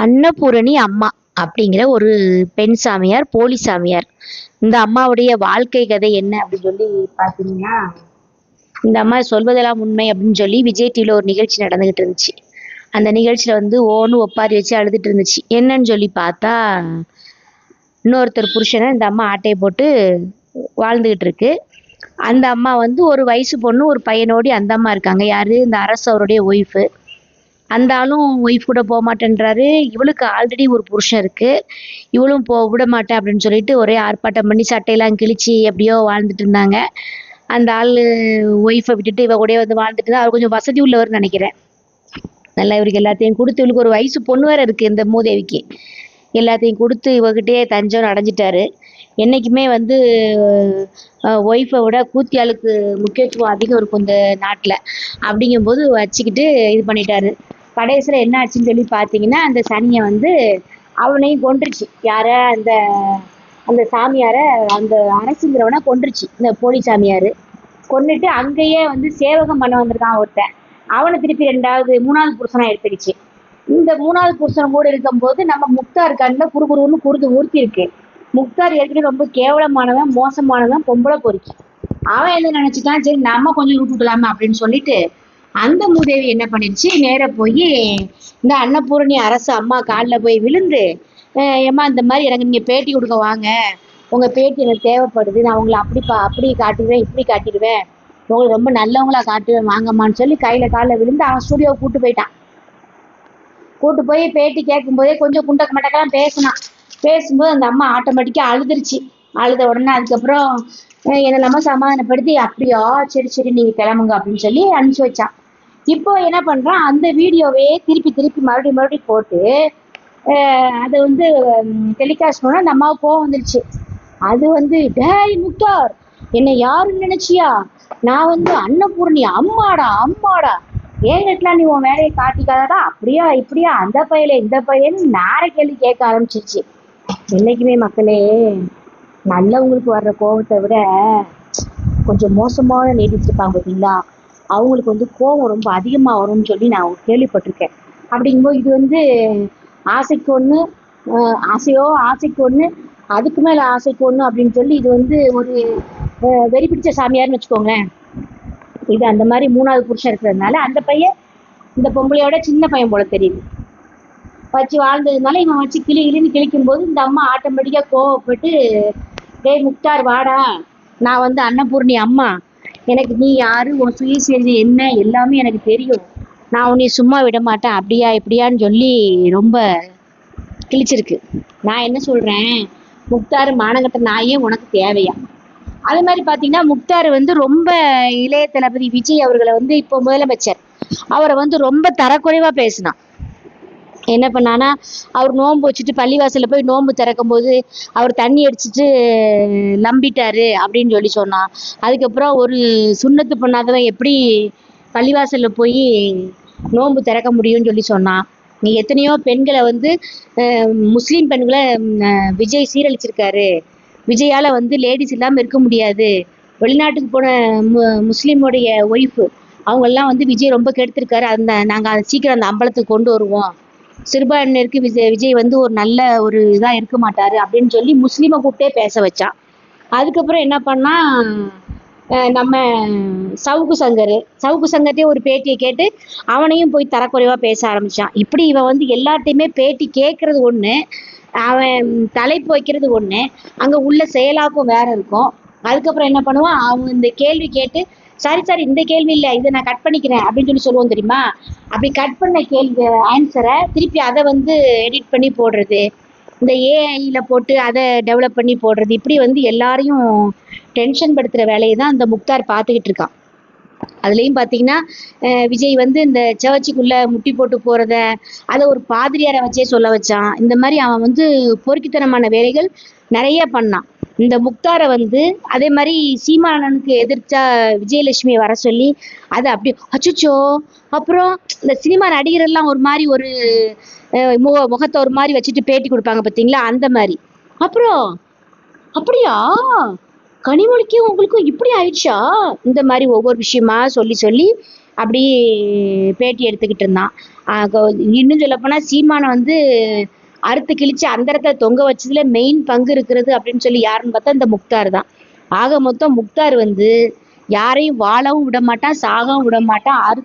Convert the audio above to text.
அன்னபூரணி அம்மா அப்படிங்கிற ஒரு பெண் சாமியார், போலி சாமியார். இந்த அம்மாவுடைய வாழ்க்கை கதை என்ன அப்படின்னு சொல்லி பார்த்தீங்கன்னா, இந்த அம்மா சொல்வதெல்லாம் உண்மை அப்படின்னு சொல்லி விஜய் டிவியில் ஒரு நிகழ்ச்சி நடந்துகிட்டு இருந்துச்சு. அந்த நிகழ்ச்சியில் வந்து ஓன்னு ஒப்பாரி வச்சு அழுதுட்டு இருந்துச்சு. என்னன்னு சொல்லி பார்த்தா, இன்னொருத்தர் புருஷனை இந்த அம்மா ஆட்டையை போட்டு வாழ்ந்துகிட்டு இருக்கு. அந்த அம்மா வந்து ஒரு வயசு பொண்ணு, ஒரு பையனோடி அந்த அம்மா இருக்காங்க. யாரு? இந்த அரசு அவருடைய ஒய்ஃபு. அந்த ஆளும் ஒய்ஃப் கூட போக மாட்டேன்றாரு. இவளுக்கு ஆல்ரெடி ஒரு புருஷன் இருக்கு. இவளும் விட மாட்டேன் அப்படின்னு சொல்லிட்டு ஒரே ஆர்ப்பாட்டம் பண்ணி சட்டையெல்லாம் கிழிச்சு எப்படியோ வாழ்ந்துட்டு இருந்தாங்க. அந்த ஆளு ஒய்ஃபை விட்டுட்டு இவ கூடயே வந்து வாழ்ந்துட்டு இருந்தா. அவர் கொஞ்சம் வசதி உள்ளவர்னு நினைக்கிறேன். நல்லா இவருக்கு எல்லாத்தையும் கொடுத்து, இவளுக்கு ஒரு வயசு பொண்ணு வேற இருக்கு இந்த மூதேவிக்கு. எல்லாத்தையும் கொடுத்து இவகிட்டே தஞ்சம் அடைஞ்சிட்டாரு. என்னைக்குமே வந்து ஒய்ஃபை விட கூத்தியாளுக்கு முக்கியத்துவம் அதிகம் இருக்கும் இந்த நாட்டில். அப்படிங்கும்போது வச்சுக்கிட்டு இது பண்ணிட்டாரு. கடைசியில் என்ன ஆச்சுன்னு சொல்லி பார்த்தீங்கன்னா, அந்த சனியை வந்து அவனையும் கொன்றுச்சு. யார? அந்த அந்த சாமியாரை, அந்த அரசுங்கிறவனை கொன்றுச்சு இந்த போலி சாமியார். கொன்னுட்டு அங்கேயே வந்து சேவகம் பண்ண வந்திருக்கான் ஒருத்தன். அவனை திருப்பி மூணாவது புருஷனா எடுத்துக்கிச்சு. இந்த மூணாவது புருஷன் கூட இருக்கும்போது நம்ம முக்தார் கண்ணில் குறுகுறுன்னு ஊர்த்தி இருக்கு. முக்தார் ஏற்கனவே ரொம்ப கேவலமானவன், மோசமானவன், பொம்பளை பொறுக்கி. அவன் என்ன நினைச்சிட்டான், சரி நம்ம கொஞ்சம் விட்டுலாமா அப்படின்னு சொல்லிட்டு அந்த மூதேவி என்ன பண்ணிருச்சு, நேர போய் இந்த அன்னபூரணி அரசு அம்மா காலில் போய் விழுந்து, ஏம்மா இந்த மாதிரி எனக்கு நீங்க பேட்டி கொடுக்க வாங்க, உங்க பேட்டி எனக்கு தேவைப்படுது, நான் உங்களை அப்படி காட்டிடுவேன், இப்படி காட்டிடுவேன், உங்களுக்கு ரொம்ப நல்லவங்களா காட்டுவேன், வாங்கம்மான்னு சொல்லி காலில் விழுந்து அவன் ஸ்டுடியோவை கூட்டு போயிட்டான். கூட்டு போய் பேட்டி கேட்கும் போதே கொஞ்சம் குண்டக்க மட்டக்கெல்லாம் பேசினான். பேசும்போது அந்த அம்மா ஆட்டோமேட்டிக்காக அழுதுருச்சு. அழுத உடனே அதுக்கப்புறம் என்னெல்லாமோ சமாதானப்படுத்தி, அப்படியா, சரி சரி நீங்கள் கிளம்புங்க அப்படின்னு சொல்லி அனுப்பிச்சி வச்சான். இப்போ என்ன பண்ணுறான், அந்த வீடியோவே திருப்பி மறுபடியும் போட்டு அதை வந்து டெலிகாஸ்ட் பண்ணால் அந்த அம்மாவுக்கு கோவம் வந்துருச்சு. அது வந்து, டேய் முக்தார், என்னை யாருன்னு நினைச்சியா? நான் வந்து அன்னபூரணி அம்மாடா ஏங்கட்டலாம், நீ உன் வேலையை காட்டிக்காதடா, அப்படியா இப்படியா, அந்த பையல இந்த பையன்னு நேர கேள்வி கேட்க ஆரம்பிச்சிருச்சு. என்னைக்குமே மக்களே, நல்லவங்களுக்கு வர்ற கோபத்தை விட கொஞ்சம் மோசமான லேடிஸ் இருப்பாங்க பார்த்தீங்களா, அவங்களுக்கு வந்து கோபம் ரொம்ப அதிகமாக வரும்னு சொல்லி நான் கேள்விப்பட்டிருக்கேன். அப்படிங்கும்போது இது வந்து ஆசைக்கு ஒன்று, ஆசைக்கு ஒன்று, அதுக்கு மேலே ஆசைக்கு ஒன்று அப்படின்னு சொல்லி இது வந்து ஒரு வெறி பிடிச்ச சாமியார்னு வச்சுக்கோங்களேன். இது அந்த மாதிரி மூணாவது புருஷன் இருக்கிறதுனால அந்த பையன் இந்த பொம்பளையோட சின்ன பையன் போல தெரியுது. வச்சு வாழ்ந்ததுனால இவன் வச்சு கிளின்னு கிழிக்கும் போது இந்த அம்மா ஆட்டோமேட்டிக்காக கோவப்பட்டு, டேய் முக்தார் வாடா, நான் வந்து அன்னபூர்ணி அம்மா, எனக்கு நீ யாரு, உன் சுயசரிதை என்ன, எல்லாமே எனக்கு தெரியும், நான் உன்னை சும்மா விட மாட்டேன், அப்படியா இப்படியான்னு சொல்லி ரொம்ப கிழிச்சிருக்கு. நான் என்ன சொல்கிறேன், முக்தார் மானங்கட்ட நாயே உனக்கு தேவையா? அது மாதிரி பார்த்தீங்கன்னா, முக்தார் வந்து ரொம்ப இளைய தளபதி விஜய் அவர்களை வந்து இப்போ முதலமைச்சர், அவரை வந்து ரொம்ப தரக்குறைவாக பேசினான். என்ன பண்ணானா, அவர் நோன்பு வச்சுட்டு பள்ளிவாசலில் போய் நோன்பு திறக்கும் போது அவர் தண்ணி அடிச்சுட்டு நம்பிட்டாரு அப்படின்னு சொல்லி சொன்னான். அதுக்கப்புறம் ஒரு சுண்ணத்து பண்ணாதவன் எப்படி பள்ளிவாசலில் போய் நோன்பு திறக்க முடியும்னு சொல்லி சொன்னான். நீ எத்தனையோ பெண்களை வந்து முஸ்லீம் பெண்களை விஜய் சீரழிச்சிருக்காரு, விஜயால் வந்து லேடிஸ் இல்லாமல் இருக்க முடியாது, வெளிநாட்டுக்கு போன முஸ்லீமுடைய ஒய்ஃபு அவங்கெல்லாம் வந்து விஜய் ரொம்ப கெடுத்திருக்காரு, நாங்கள் அதை சீக்கிரம் அந்த அம்பலத்துக்கு கொண்டு வருவோம், சிறுபான்மையினருக்கு விஜய் வந்து ஒரு நல்ல ஒரு இதாக இருக்க மாட்டார் அப்படின்னு சொல்லி முஸ்லீமை கூப்பிட்டே பேச வச்சான். அதுக்கப்புறம் என்ன பண்ணா, நம்ம சவுக்கு சங்கர்ட்டே ஒரு பேட்டியை கேட்டு அவனையும் போய் தரக்குறைவாக பேச ஆரம்பித்தான். இப்படி இவன் வந்து எல்லாத்தையுமே பேட்டி கேட்குறது ஒன்று, அவன் தலைப்பு வைக்கிறது ஒன்று, அங்கே உள்ள செயலாக்கம் வேற இருக்கும். அதுக்கப்புறம் என்ன பண்ணுவான், அவன் இந்த கேள்வி கேட்டு, சாரி இந்த கேள்வி இல்லை, இதை நான் கட் பண்ணிக்கிறேன் அப்படின்னு சொல்லி சொல்லுவோம் தெரியுமா, அப்படி கட் பண்ண கேள்வி ஆன்சரை திருப்பி அதை வந்து எடிட் பண்ணி போடுறது, இந்த ஏஐயில் போட்டு அதை டெவலப் பண்ணி போடுறது, இப்படி வந்து எல்லாரையும் டென்ஷன் படுத்துகிற வேலையை தான் அந்த முக்தார் பார்த்துக்கிட்டு இருக்கான். அதுலேயும் பார்த்தீங்கன்னா, விஜய் வந்து இந்த சர்ச்சுக்குள்ளே முட்டி போட்டு போகிறத அதை ஒரு பாதிரியாரை வச்சே சொல்ல வச்சான். இந்த மாதிரி அவன் வந்து பொறுக்கித்தனமான வேலைகள் நிறைய பண்ணான். இந்த முக்தாரை வந்து அதே மாதிரி சீமானனுக்கு எதிர்த்தா விஜயலட்சுமியை வர சொல்லி அதை அப்படி அச்சுச்சோ. அப்புறம் இந்த சினிமா நடிகரெல்லாம் ஒரு மாதிரி ஒரு முகத்தை ஒரு மாதிரி வச்சுட்டு பேட்டி கொடுப்பாங்க பார்த்தீங்களா, அந்த மாதிரி. அப்புறம் அப்படியா, கனிமொழிக்கும் உங்களுக்கும் இப்படி ஆயிடுச்சா, இந்த மாதிரி ஒவ்வொரு விஷயமா சொல்லி அப்படி பேட்டி எடுத்துக்கிட்டு இருந்தான். இன்னும் சொல்லப்போனால் சீமானை வந்து அறுத்து கிழிச்சு அந்தரத்தை தொங்க வச்சதுல மெயின் பங்கு இருக்கிறது அப்படின்னு சொல்லி யாருன்னு பார்த்தா இந்த முக்தார் தான். ஆக மொத்தம் முக்தார் வந்து யாரையும் வாழவும் விட மாட்டான், சாகவும் விட மாட்டான், அறுத்து